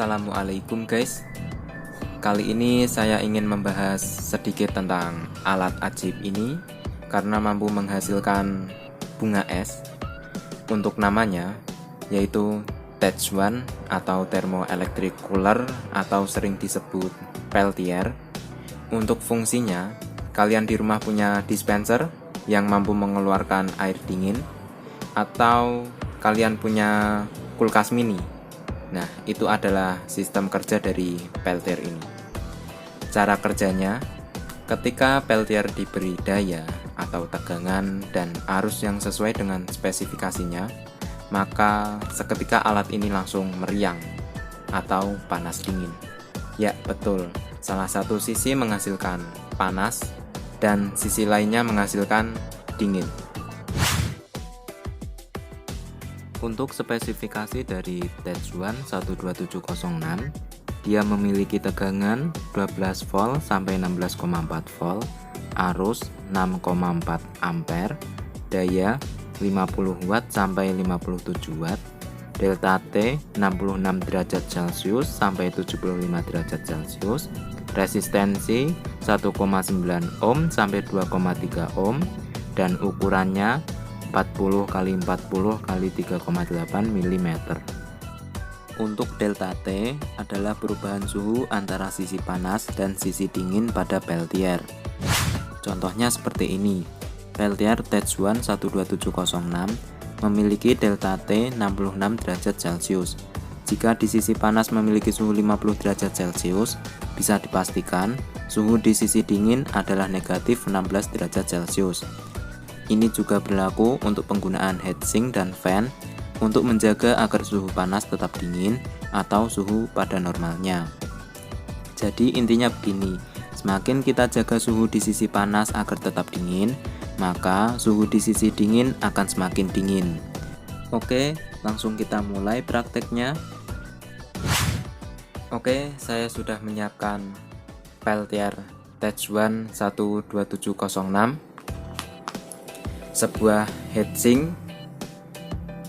Assalamualaikum guys. Kali ini saya ingin membahas sedikit tentang alat ajaib ini karena mampu menghasilkan bunga es. Untuk namanya yaitu TEDS1 atau Thermoelectric Cooler atau sering disebut Peltier. Untuk fungsinya, kalian di rumah punya dispenser yang mampu mengeluarkan air dingin, atau kalian punya kulkas mini. Nah, itu adalah sistem kerja dari Peltier ini. Cara kerjanya, ketika Peltier diberi daya atau tegangan dan arus yang sesuai dengan spesifikasinya, maka seketika alat ini langsung meriang atau panas dingin. Ya, betul. Salah satu sisi menghasilkan panas dan sisi lainnya menghasilkan dingin. Untuk spesifikasi dari TEDS1 12706, dia memiliki tegangan 12 volt sampai 16,4 volt, arus 6,4 ampere, daya 50 watt sampai 57 watt, delta T 66 derajat Celcius sampai 75 derajat Celcius, resistensi 1,9 ohm sampai 2,3 ohm, dan ukurannya 40 x 40 x 3,8 mm. Untuk delta T adalah perubahan suhu antara sisi panas dan sisi dingin pada Peltier. Contohnya seperti ini. Peltier TEDS1 12706 memiliki delta T 66 derajat Celcius. Jika di sisi panas memiliki suhu 50 derajat Celcius, bisa dipastikan suhu di sisi dingin adalah negatif 16 derajat Celcius. Ini juga berlaku untuk penggunaan heatsink dan fan untuk menjaga agar suhu panas tetap dingin atau suhu pada normalnya. Jadi intinya begini, semakin kita jaga suhu di sisi panas agar tetap dingin, maka suhu di sisi dingin akan semakin dingin. Oke, langsung kita mulai prakteknya. Oke, saya sudah menyiapkan Peltier TEDS1 12706, sebuah heatsink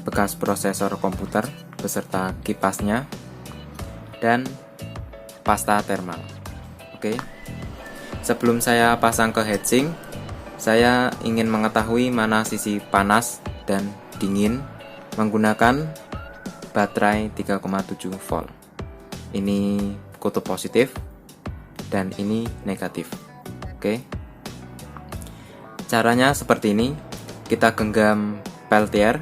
bekas prosesor komputer beserta kipasnya, dan pasta thermal. Oke. Sebelum saya pasang ke heatsink, saya ingin mengetahui mana sisi panas dan dingin menggunakan baterai 3,7 volt. Ini kutub positif dan ini negatif. Oke. Caranya seperti ini. Kita genggam Peltier,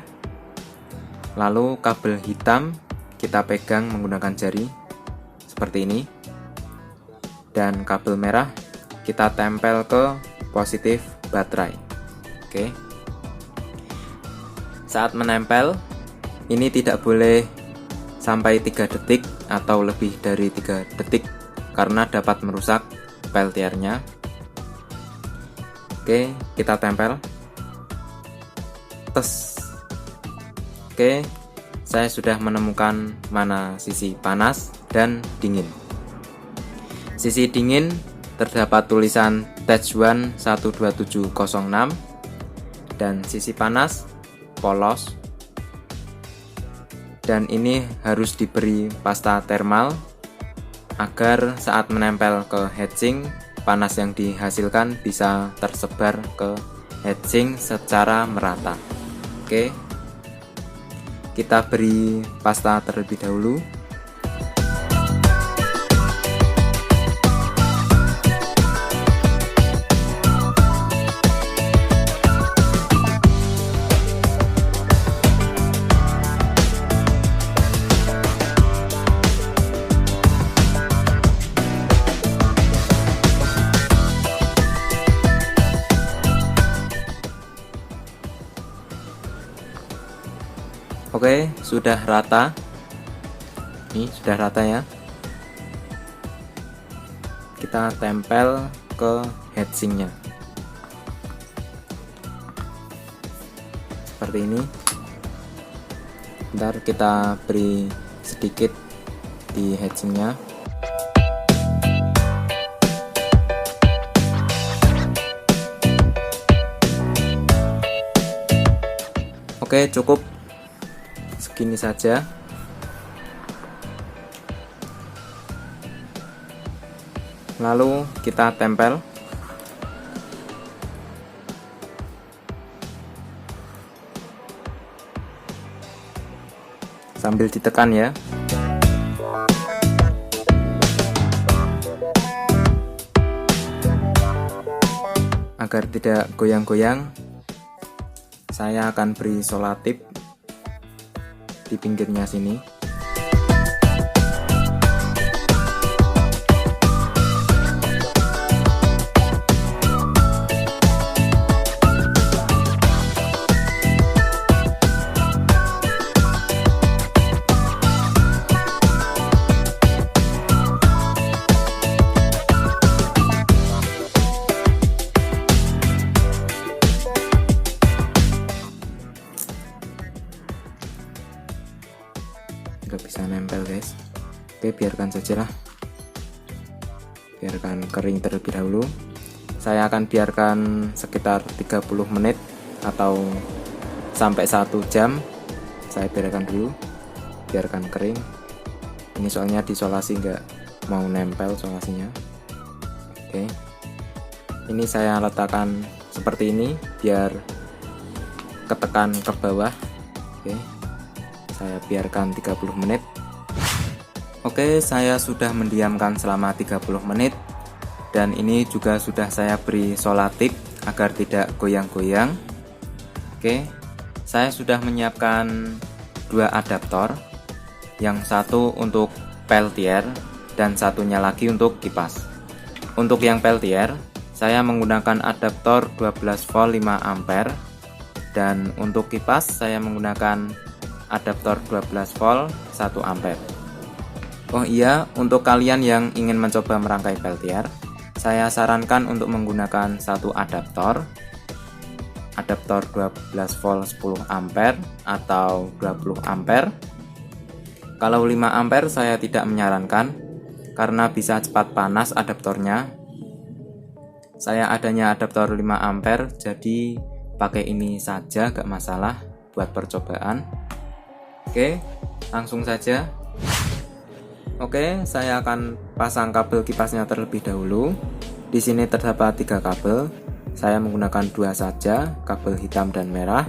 lalu kabel hitam kita pegang menggunakan jari seperti ini, dan kabel merah kita tempel ke positif baterai. Oke. Saat menempel, ini tidak boleh sampai 3 detik atau lebih dari 3 detik karena dapat merusak Peltiernya. Oke, kita tempel. Tes. Oke, saya sudah menemukan mana sisi panas dan dingin. Sisi dingin terdapat tulisan TEDS1 12706, dan sisi panas polos, dan ini harus diberi pasta thermal agar saat menempel ke heatsink, panas yang dihasilkan bisa tersebar ke heatsink secara merata. Oke, kita beri pasta terlebih dahulu. Oke, sudah rata. Ini sudah rata ya. Kita tempel ke heatsinknya seperti ini. Ntar kita beri sedikit di heatsinknya. Oke, cukup segini saja. lalu kita tempel. Sambil ditekan ya. Agar tidak goyang-goyang, saya akan beri solatip di pinggirnya sini. Nggak bisa nempel guys. Oke, biarkan saja lah, biarkan kering terlebih dahulu. Saya akan biarkan sekitar 30 menit atau sampai 1 jam. Saya biarkan dulu, biarkan kering. Ini soalnya disolasi nggak mau nempel solasinya. Oke, ini saya letakkan seperti ini biar ketekan ke bawah. Oke, saya biarkan 30 menit. Oke, saya sudah mendiamkan selama 30 menit. Dan ini juga sudah saya beri solatip agar tidak goyang-goyang. Oke, saya sudah menyiapkan 2 adaptor. Yang satu untuk peltier dan satunya lagi untuk kipas. Untuk yang peltier, saya menggunakan adaptor 12 volt 5 ampere. Dan untuk kipas, saya menggunakan adaptor 12 volt 1 ampere. Oh iya, untuk kalian yang ingin mencoba merangkai peltier, saya sarankan untuk menggunakan satu adaptor 12 volt 10 ampere atau 20 ampere. Kalau 5 ampere saya tidak menyarankan karena bisa cepat panas adaptornya. Saya adanya adaptor 5 ampere, jadi pakai ini saja gak masalah buat percobaan. Oke, langsung saja. Oke, saya akan pasang kabel kipasnya terlebih dahulu. Di sini terdapat 3 kabel. Saya menggunakan 2 saja, kabel hitam dan merah.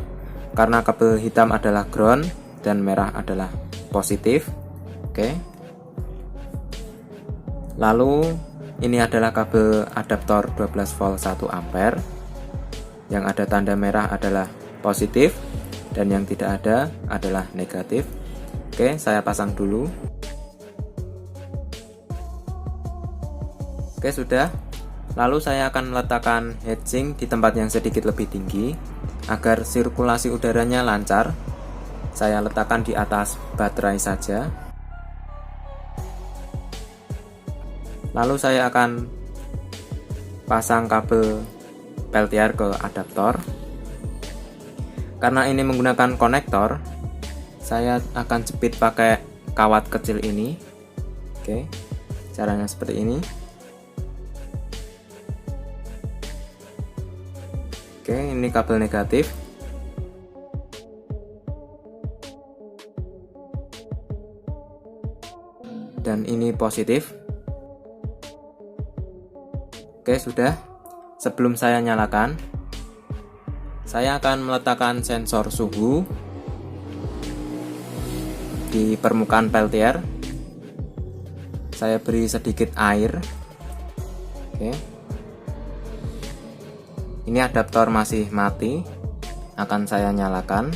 Karena kabel hitam adalah ground dan merah adalah positif. Oke. Lalu ini adalah kabel adaptor 12 volt 1 ampere. Yang ada tanda merah adalah positif dan yang tidak ada adalah negatif. Oke, saya pasang dulu. Oke, sudah. Lalu saya akan meletakkan heatsink di tempat yang sedikit lebih tinggi agar sirkulasi udaranya lancar. Saya letakkan di atas baterai saja. Lalu saya akan pasang kabel peltier ke adaptor. Karena ini menggunakan konektor, saya akan jepit pakai kawat kecil ini. Oke, caranya seperti ini. Oke, ini kabel negatif. Dan ini positif. Oke, sudah. Sebelum saya nyalakan, saya akan meletakkan sensor suhu di permukaan peltier. Saya beri sedikit air. Oke. Ini adaptor masih mati. Akan saya nyalakan.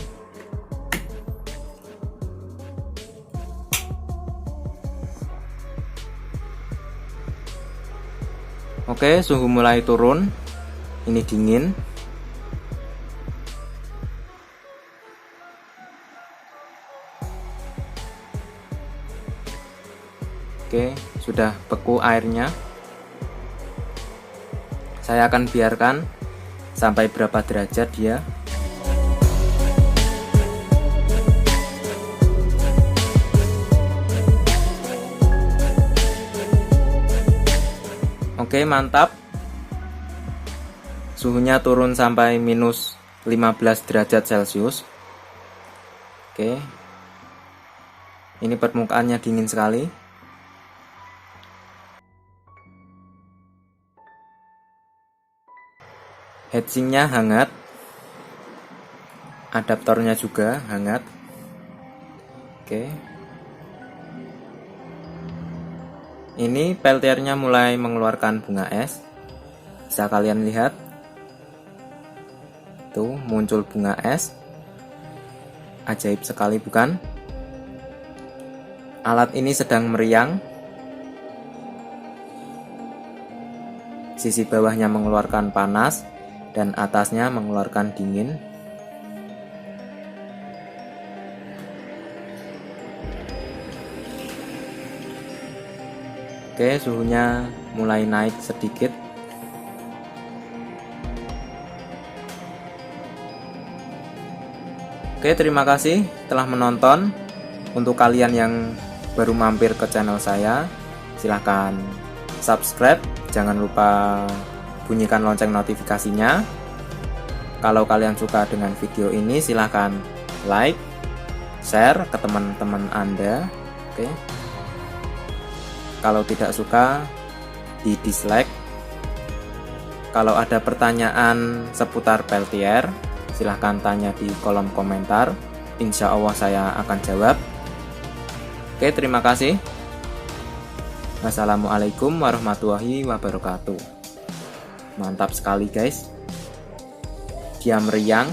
Oke, suhu mulai turun. Ini dingin. Oke, sudah beku airnya. Saya akan biarkan sampai berapa derajat dia. Oke, mantap. Suhunya turun sampai minus 15 derajat Celcius. Oke. Ini permukaannya dingin sekali. Heatsinknya hangat, adaptornya juga hangat. Oke. Ini peltiernya mulai mengeluarkan bunga es. Bisa kalian lihat. Tuh, muncul bunga es. Ajaib sekali bukan? Alat ini sedang meriang. Sisi bawahnya mengeluarkan panas dan atasnya mengeluarkan dingin. Oke, suhunya mulai naik sedikit. Oke, terima kasih telah menonton. Untuk kalian yang baru mampir ke channel saya, silahkan subscribe. Jangan lupa bunyikan lonceng notifikasinya. Kalau kalian suka dengan video ini, silahkan like, share ke teman-teman Anda. Oke. Kalau tidak suka, di dislike. Kalau ada pertanyaan seputar peltier, silahkan tanya di kolom komentar. Insya Allah saya akan jawab. Oke, terima kasih. Wassalamualaikum warahmatullahi wabarakatuh. Mantap sekali guys. Dia meriang.